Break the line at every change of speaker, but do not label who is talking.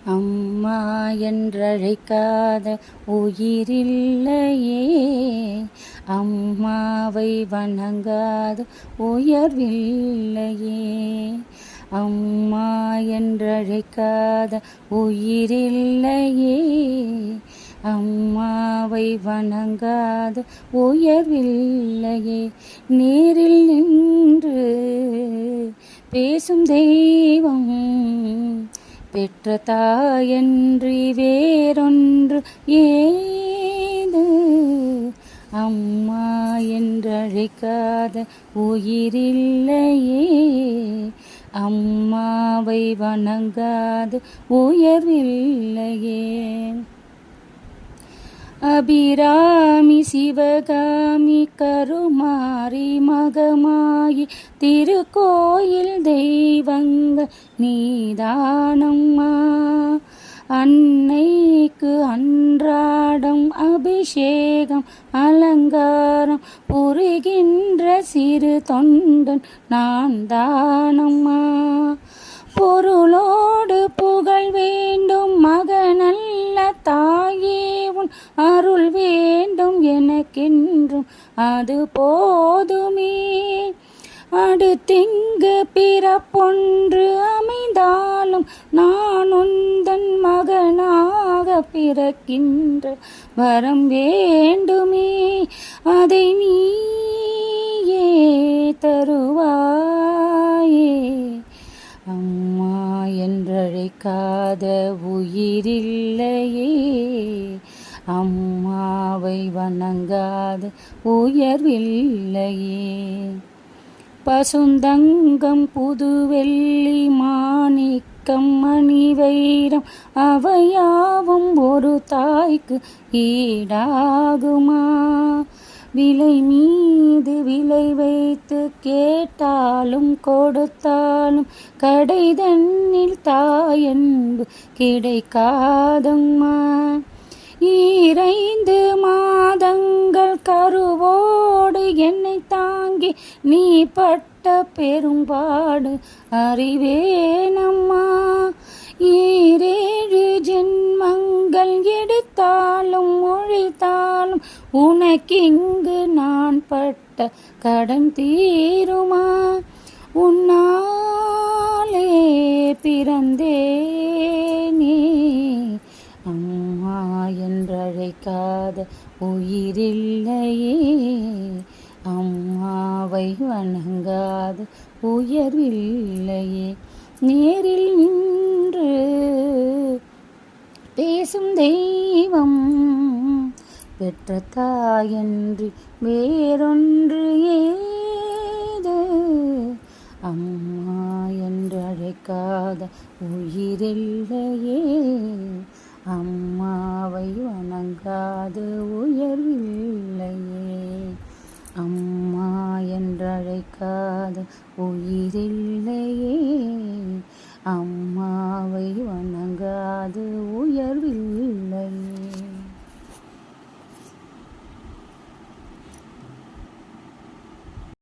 அம்மா என்றழைக்காத உயிரில்லையே, அம்மாவை வணங்காத உயர்வில்லையே. அம்மா என்றழைக்காத உயிரில்லையே, அம்மாவை வணங்காத உயர்வில்லையே. நேரில் நின்று பேசும் தெய்வம் பெற்ற தாயன்றி வேறொன்று ஏது. அம்மா என்றழைக்காத உயிரில்லையே, அம்மாவை வணங்காத உயர்வில்லையே. அபிராமி சிவகாமி கருமாரி மகமாயி திருக்கோயில் தெய்வங்கள் நீதானம்மா. அன்னைக்கு அன்றாடம் அபிஷேகம் அலங்காரம் புரிகின்ற சிறு தொண்டன் நான் தானம்மா. பொருளோடு புகழ் வேண்டும் மகனல்ல தாயே, உன் அருள் வேண்டும் எனக்கென்றும் அது போதுமே. அடுத்திங்கு பிறப்பொன்று அமைந்தாலும் நான் உந்தன் மகனாக பிறக்கின்ற வரம் வேண்டுமே. அதை நீயே தருவாயே. அம்மா என்றழைக்காத உயிரில்லையே, அம்மாவை வணங்காத உயர்வில்லையே. பசுந்தங்கம் புதுவெள்ளி மாணிக்கம் மணி வைரம் அவையாவும் ஒரு தாய்க்கு ஈடாகுமா? விலை மீது விலை வைத்து கேட்டாலும் கொடுத்தாலும் கடைதன்னில் தாயன்பு கிடைக்காதம்மா. 2 மாதங்கள் கருவோடு என்னை தாங்கி நீ பட்ட பெரும்பாடு அறிவேனம்மா. 7 ஜென்மங்கள் எடுத்தாலும் ஒழித்தாலும் உனக்கிங்கு நான் பட்ட கடன் தீருமா? உன்னாலே பிறந்தேனே, அம்மா என்றழைக்காத உயிரில்லையே, அம்மாவை வணங்காத உயர்வில்லையே. நேரில் நின்று பேசும் தெய்வம் பெற்ற தாயன்றி வேறொன்று ஏது. அம்மா என்றழைக்காத உயிரில்லையே, அம்மாவை வணங்காத உயர்வில்லையே. அம்மா என்றழைக்காத உயிரில்லையே, அம்மாவை வணங்காத உயர்வில்லையே.